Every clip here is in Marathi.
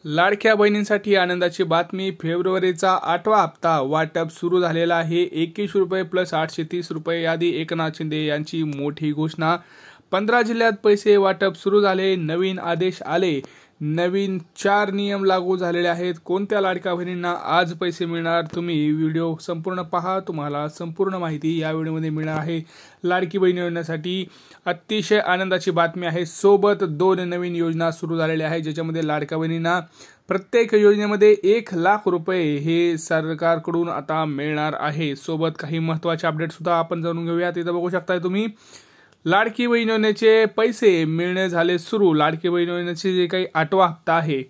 लाडक्या बहिणींसाठी आनंदाची बातमी। फेब्रुवारीचा 8वा हप्ता वाटप सुरू झालेला आहे। 21 रुपये प्लस 830 रुपये यादी एकनाथ शिंदे यांची मोठी घोषणा। 15 जिल्ह्यात पैसे वाटप सुरू झाले। नवीन आदेश आले। नवीन 4 नियम लागू झालेले आहेत। कोणत्या लाडक्या बहिणींना आज पैसे मिळणार, तुम्ही व्हिडिओ संपूर्ण पहा, तुम्हाला संपूर्ण माहिती या व्हिडिओमध्ये मिळणार आहे। लाडकी बहीण योजनेसाठी अतिशय आनंदाची बातमी आहे। सोबत 2 नवीन योजना सुरू झालेल्या आहेत, ज्याच्यामध्ये लाडक्या बहिणींना प्रत्येक योजनेमध्ये 1 लाख रुपये हे सरकारकडून आता मिळणार आहे। सोबत काही महत्त्वाचे अपडेट सुद्धा आपण जाणून घेऊयात। इथं बघू शकताय तुम्ही, लाडकी बहीण योजनेचे पैसे मिळणे झाले सुरू। लाडकी बहीण योजनेचे जे काही 8वा हप्ता आहे,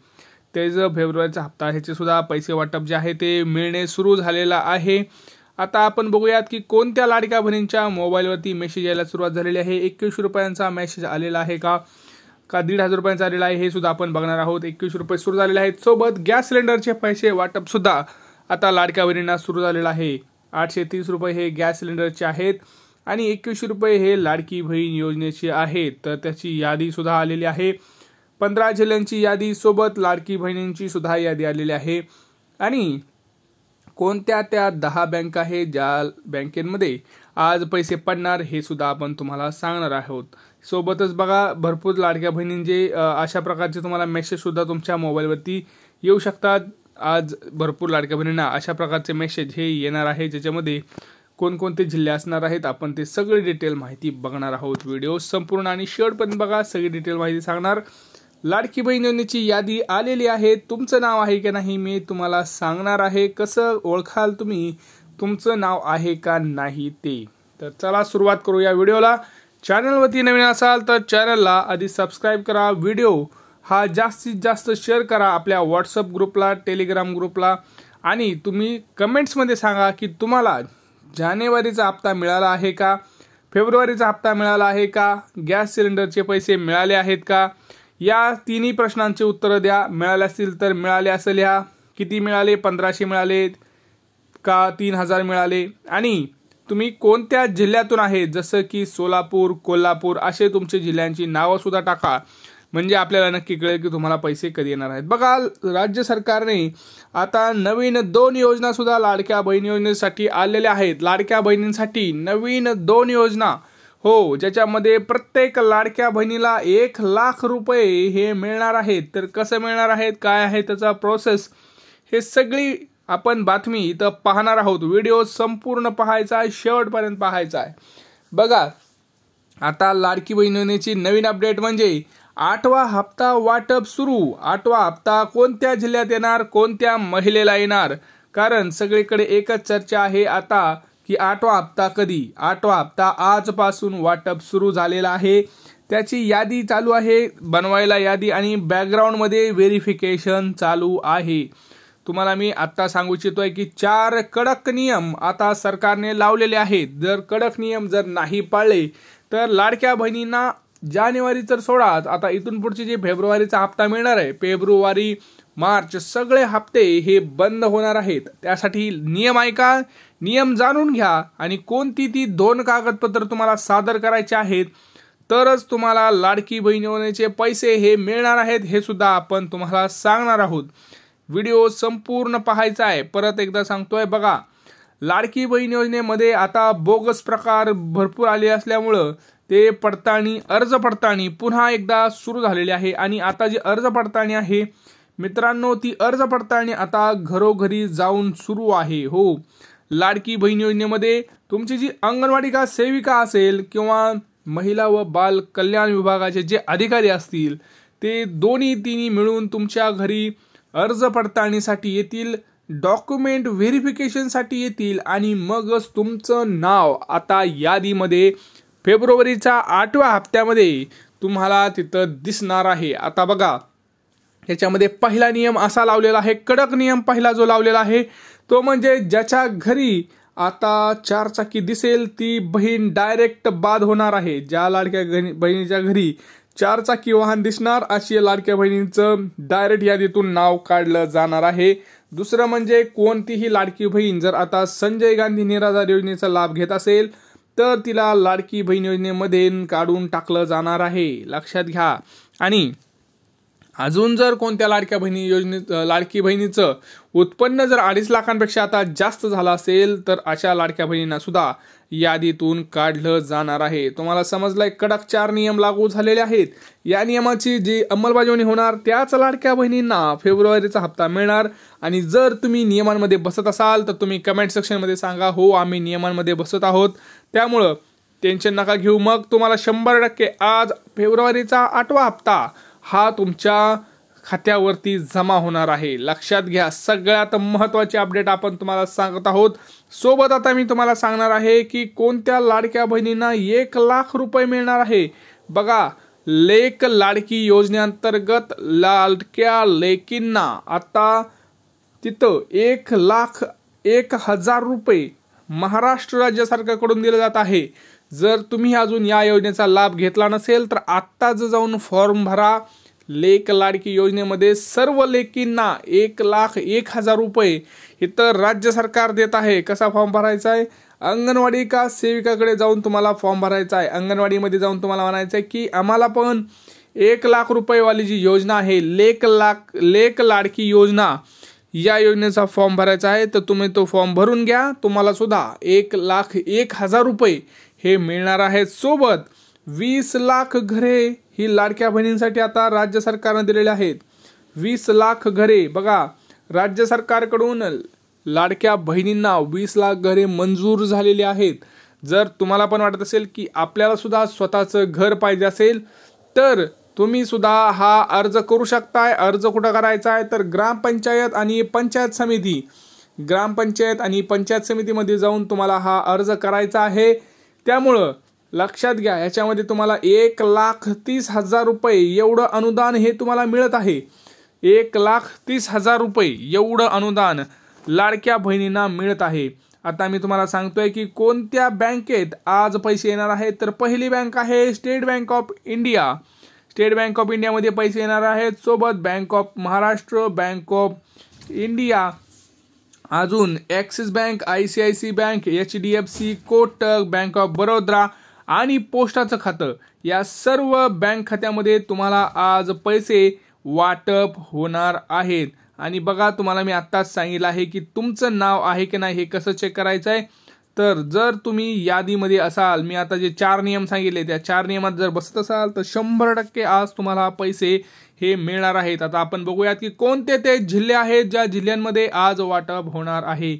ते जो फेब्रुवारीचा हप्ता आहे, ह्याचे सुद्धा पैसे वाटप जे आहे ते मिळणे सुरू झालेला आहे। आता आपण बघूयात की कोणत्या लाडक्या बहिणींच्या मोबाईलवरती मेसेज यायला सुरुवात झालेली आहे। 21 रुपयांचा मेसेज आलेला आहे का 1,500 रुपयांचा आलेला आहे, हे सुद्धा आपण बघणार आहोत। 21 रुपये सुरू झालेले आहेत। सोबत गॅस सिलेंडरचे पैसे वाटप सुद्धा आता लाडक्या बहिणींना सुरू झालेलं आहे। 830 रुपये हे गॅस सिलेंडरचे आहेत आणि 21 रुपये हे लाडकी बहीण योजनेचे आहेत। तर त्याची यादी सुद्धा आलेली आहे। 15 जिल्ह्यांची यादी, सोबत लाडकी बहिणींची सुद्धा यादी आलेली आहे आणि कोणत्या त्या 10 बँका आहेत ज्या बँकेमध्ये आज पैसे पडणार हे सुद्धा आपण तुम्हाला सांगणार आहोत। सोबतच बघा, भरपूर लाडक्या बहिणींचे अशा प्रकारचे तुम्हाला मेसेज सुद्धा तुमच्या मोबाईलवरती येऊ शकतात। आज भरपूर लाडक्या बहिणींना अशा प्रकारचे मेसेज हे येणार आहे, ज्याच्यामध्ये कोणकोणते जिल्हे असणार आहेत आपण ते सगळी डिटेल माहिती बघणार आहोत। व्हिडिओ संपूर्ण आणि शेवटपर्यंत बघा, सगळी डिटेल माहिती सांगणार। लाडकी बहीण योजनेची यादी आलेली आहे। तुमचं नाव आहे की नाही मी तुम्हाला सांगणार आहे। कसं ओळखाल तुम्ही तुमचं नाव आहे का नाही ते, तर चला सुरुवात करूया व्हिडिओला। चॅनलवरती नवीन असाल तर चॅनलला आधी सबस्क्राईब करा। व्हिडिओ हा जास्तीत जास्त शेअर करा आपल्या व्हॉट्सअप ग्रुपला, टेलिग्राम ग्रुपला आणि तुम्ही कमेंट्समध्ये सांगा की तुम्हाला जानेवारीचा हप्ता मिळाला आहे का, फेब्रुवारीचा हप्ता मिळाला आहे का, गॅस सिलेंडरचे पैसे मिळाले आहेत का, या तिन्ही प्रश्नांची उत्तरं द्या। मिळाले असतील तर मिळाले असं लिहा। किती मिळाले, 1500 मिळाले का 3000 मिळाले, आणि तुम्ही कोणत्या जिल्ह्यातून आहे, जसं की सोलापूर, कोल्हापूर असे तुमचे जिल्ह्यांची नावं सुद्धा टाका, म्हणजे आपल्याला नक्की कळेल की तुम्हाला पैसे कधी येणार आहेत। बघा, राज्य सरकारने आता नवीन 2 योजना सुद्धा लाडक्या बहीण योजनेसाठी आलेल्या आहेत। लाडक्या बहिणींसाठी नवीन 2 योजना, हो, ज्याच्यामध्ये प्रत्येक लाडक्या बहिणीला 1 लाख रुपये हे मिळणार आहेत। तर कसं मिळणार आहेत, काय आहे त्याचा प्रोसेस, हे सगळी आपण बातमी इथं पाहणार आहोत। व्हिडिओ संपूर्ण पाहायचा आहे, शेवटपर्यंत पाहायचा आहे। बघा, आता लाडकी बहीण योजनेची नवीन अपडेट म्हणजे 8वा हप्ता वाटप सुरू। 8वा हप्ता कोणत्या जिल्ह्यात येणार, कोणत्या महिलेला येणार, कारण सगळीकडे एकच चर्चा आहे आता की 8वा हप्ता कधी। 8वा हप्ता आजपासून वाटप सुरू झालेला आहे। त्याची यादी चालू आहे बनवायला, यादी आणि बॅकग्राऊंडमध्ये व्हेरिफिकेशन चालू आहे। तुम्हाला मी आता सांगू इच्छितोय की 4 कडक नियम आता सरकारने लावलेले आहेत। जर कडक नियम जर नाही पाळले तर लाडक्या बहिणींना जानेवारी तर सोडाच, आता इथून पुढचे जे फेब्रुवारीचा हप्ता मिळणार आहे, फेब्रुवारी, मार्च सगळे हप्ते हे बंद होणार आहेत। त्यासाठी नियम ऐका, नियम जाणून घ्या आणि कोणती ती 2 कागदपत्र तुम्हाला सादर करायचे आहेत, तरच तुम्हाला लाडकी बहीण योजनेचे पैसे हे मिळणार आहेत, हे सुद्धा आपण तुम्हाला सांगणार आहोत। व्हिडिओ संपूर्ण पाहायचा आहे। परत एकदा सांगतोय, बघा, लाडकी बहीण योजनेमध्ये आता बोगस प्रकार भरपूर आले असल्यामुळं ते पडताळणी, अर्ज पडताळणी पुन्हा एकदा सुरू झालेली आहे। आणि आता जी अर्ज पडताळणी आहे मित्रांनो, ती अर्ज पडताळणी आता घरोघरी जाऊन सुरू आहे। हो, लाडकी बहीण योजनेमध्ये तुमची जी अंगणवाडी का सेविका असेल किंवा महिला व बाल कल्याण विभागाचे जे अधिकारी असतील, ते दोन्ही मिळून तुमच्या घरी अर्ज पडताळणीसाठी येतील, डॉक्युमेंट व्हेरिफिकेशनसाठी येतील आणि मगच तुमचं नाव आता यादीमध्ये फेब्रुवारीच्या 8व्या हप्त्यामध्ये तुम्हाला तिथं दिसणार आहे। आता बघा, त्याच्यामध्ये पहिला नियम असा लावलेला आहे, कडक नियम पहिला जो लावलेला आहे तो म्हणजे ज्याच्या घरी आता 4 चाकी दिसेल ती बहीण डायरेक्ट बाद होणार आहे। ज्या लाडक्या बहिणीच्या घरी 4 चाकी वाहन दिसणार, अशी लाडक्या बहिणींचं डायरेक्ट यादीतून नाव काढलं जाणार आहे। दुसरं म्हणजे कोणतीही लाडकी बहीण जर आता संजय गांधी निराधार योजनेचा लाभ घेत असेल तर तिला लाडकी बहीण योजनेमध्ये काढून टाकलं जाणार आहे, लक्षात घ्या। आणि अजून जर कोणत्या लाडक्या बहिणीचं उत्पन्न जर 2.5 लाखांपेक्षा आता जास्त झालं असेल तर अशा लाडक्या बहिणींना सुद्धा यादीतून काढलं जाणार आहे. तुम्हाला समजलंय, कडक 4 नियम लागू झालेले आहेत. या नियमाची जी अंमलबजावणी होणार त्याच लाडक्या बहिणींना फेब्रुवारीचा हप्ता मिळणार. आणि जर तुम्ही नियमांमध्ये बसत असाल तर तुम्ही कमेंट सेक्शनमध्ये सांगा, हो आम्ही नियमांमध्ये बसत आहोत. त्यामुळं टेन्शन नका घेऊ. मग तुम्हाला 100% आज फेब्रुवारीचा 8वा हप्ता हा तुमच्या खात्यावरती जमा होणार आहे. लक्षात घ्या, सगळ्यात महत्त्वाची अपडेट आपण तुम्हाला सांगत आहोत. सोबत आता मी तुम्हाला सांगणार आहे की कोणत्या लाडक्या बहिणींना 1 लाख रुपये मिळणार आहे. बघा, लेक लाडकी योजनेअंतर्गत लाडक्या लेकींना आता तिथं 1,01,000 रुपये महाराष्ट्र राज्य सरकारकडून दिले जात आहे. जर तुम्ही अजून या योजनेचा लाभ घेतला नसेल तर आत्ताच जाऊन फॉर्म भरा. लेक लाडकी योजनेमध्ये सर्व लेकींना 1,01,000 रुपये इथं राज्य सरकार देत आहे. कसा फॉर्म भरायचा आहे? अंगणवाडी का सेविकाकडे जाऊन तुम्हाला फॉर्म भरायचा आहे. अंगणवाडीमध्ये जाऊन तुम्हाला म्हणायचं आहे की आम्हाला पण 1 लाख रुपयेवाली जी योजना आहे, लेक लाडकी योजना, या योजनेचा फॉर्म भरायचा आहे. तर तुम्ही तो फॉर्म भरून घ्या. तुम्हाला सुद्धा 1,01,000 रुपये हे मिळणार आहेत. सोबत 20 लाख घरे ही लाडक्या बहिणींसाठी आता राज्य सरकारने दिलेले आहेत. 20 लाख घरे. बघा, राज्य सरकारकडून लाडक्या बहिणींना 20 लाख घरे मंजूर झालेली आहेत. जर तुम्हाला पण वाटत असेल की आपल्याला सुद्धा स्वतःचं घर पाहिजे असेल तर तुम्ही सुद्धा हा अर्ज करू शकताय. अर्ज कुठं करायचा आहे तर ग्रामपंचायत आणि पंचायत समितीमध्ये जाऊन तुम्हाला हा अर्ज करायचा आहे. त्यामुळं लक्षात घ्या, याच्यामध्ये तुम्हाला 1,30,000 रुपये एवढं अनुदान हे तुम्हाला मिळत आहे. 1,30,000 रुपये एवढं अनुदान लाडक्या बहिणींना मिळत आहे. आता मी तुम्हाला सांगतोय की कोणत्या बँकेत आज पैसे येणार आहेत. तर पहिली बँक आहे State Bank of India. State Bank of इंडियामध्ये पैसे येणार आहेत. सोबत Bank of Maharashtra, Bank of India, अजून Axis Bank, ICICI bank, HDFC, Kotak, Bank of Baroda आणि पोस्टाचं खातं, या सर्व बँक खात्यामध्ये तुम्हाला आज पैसे वाटप होणार आहेत. आणि बघा, तुम्हाला मी आत्ताच सांगितलं आहे की तुमचं नाव आहे की नाही हे कसं चेक करायचं आहे. तर जर तुम्ही यादीमध्ये असाल, मी आता जे 4 नियम सांगितले त्या 4 नियमात जर बसत असाल तर 100% आज तुम्हाला पैसे हे मिळणार आहेत. आता आपण बघूयात की कोणते ते जिल्हे आहेत ज्या जिल्ह्यांमध्ये आज वाटप होणार आहे.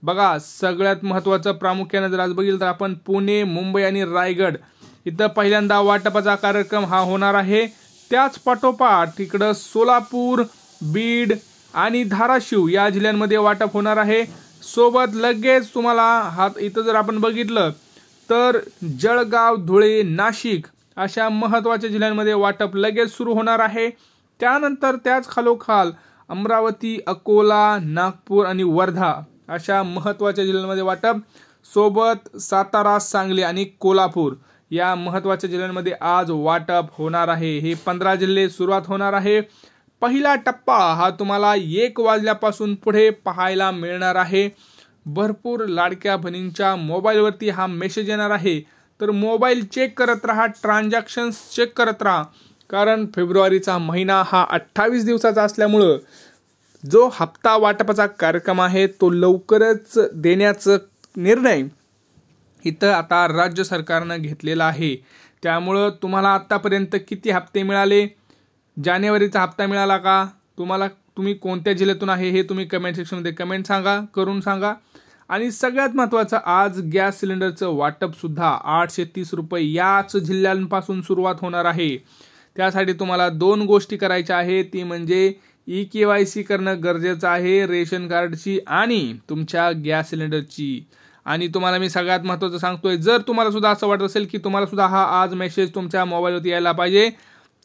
बघा, सगळ्यात महत्त्वाचं प्रामुख्याने जर आज बघितलं तर आपण पुणे, मुंबई आणि रायगड इथं पहिल्यांदा वाटपाचा कार्यक्रम हा होणार आहे. त्याच पाठोपाठ तिकडं सोलापूर, बीड आणि धाराशिव या जिल्ह्यांमध्ये वाटप होणार आहे. सोबत लगेच तुम्हाला इथं जर आपण बघितलं तर जळगाव, धुळे, नाशिक अशा महत्त्वाच्या जिल्ह्यांमध्ये वाटप लगेच सुरू होणार आहे. त्यानंतर त्याच खालोखाल अमरावती, अकोला, नागपूर आणि वर्धा अशा महत्त्वाच्या जिल्ह्यांमध्ये वाटप. सोबत सातारा, सांगली आणि कोल्हापूर या महत्त्वाच्या जिल्ह्यांमध्ये आज वाटप होणार आहे. हे 15 जिल्हे सुरुवात होणार आहे. पहिला टप्पा हा तुम्हाला 1 वाजल्यापासून पुढे पाहायला मिळणार आहे. भरपूर लाडक्या बहिणींच्या मोबाईलवरती हा मेसेज येणार आहे. तर मोबाईल चेक करत राहा, ट्रान्झॅक्शन्स चेक करत राहा. कारण फेब्रुवारीचा महिना हा 28 दिवसाचा असल्यामुळं जो हप्ता वाटपाचा कार्यक्रम आहे तो लवकरच देण्याचा निर्णय इथं आता राज्य सरकारनं घेतलेला आहे. त्यामुळं तुम्हाला आत्तापर्यंत किती हप्ते मिळाले, जानेवारीचा हप्ता मिळाला का, तुम्ही कोणत्या जिल्ह्यातून आहे हे तुम्ही कमेंट सेक्शनमध्ये करून सांगा. आणि सगळ्यात महत्त्वाचं, आज गॅस सिलेंडरचं वाटप सुद्धा 830 रुपये याच जिल्ह्यांपासून सुरुवात होणार आहे. त्यासाठी तुम्हाला 2 गोष्टी करायच्या आहेत. ती म्हणजे EKYC करणं गरजेचं आहे, रेशन कार्डची आणि तुमच्या गॅस सिलेंडरची. आणि तुम्हाला मी सगळ्यात महत्त्वाचं सांगतोय, जर तुम्हाला सुद्धा असं वाटत असेल की तुम्हाला सुद्धा हा आज मेसेज तुमच्या मोबाईलवरती यायला पाहिजे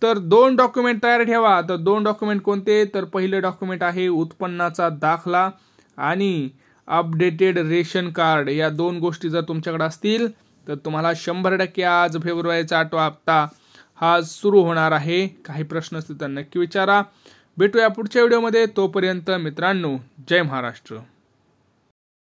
तर 2 डॉक्युमेंट तयार ठेवा. तर 2 डॉक्युमेंट कोणते, तर पहिले डॉक्युमेंट आहे उत्पन्नाचा दाखला आणि अपडेटेड रेशन कार्ड. या 2 गोष्टी जर तुमच्याकडे असतील तर तुम्हाला 100% आज फेब्रुवारीचा 8वा हप्ता हा सुरू होणार आहे. काही प्रश्न असतील तर नक्की विचारा. भेटूया पुढच्या व्हिडिओमध्ये. तोपर्यंत मित्रांनो, जय महाराष्ट्र.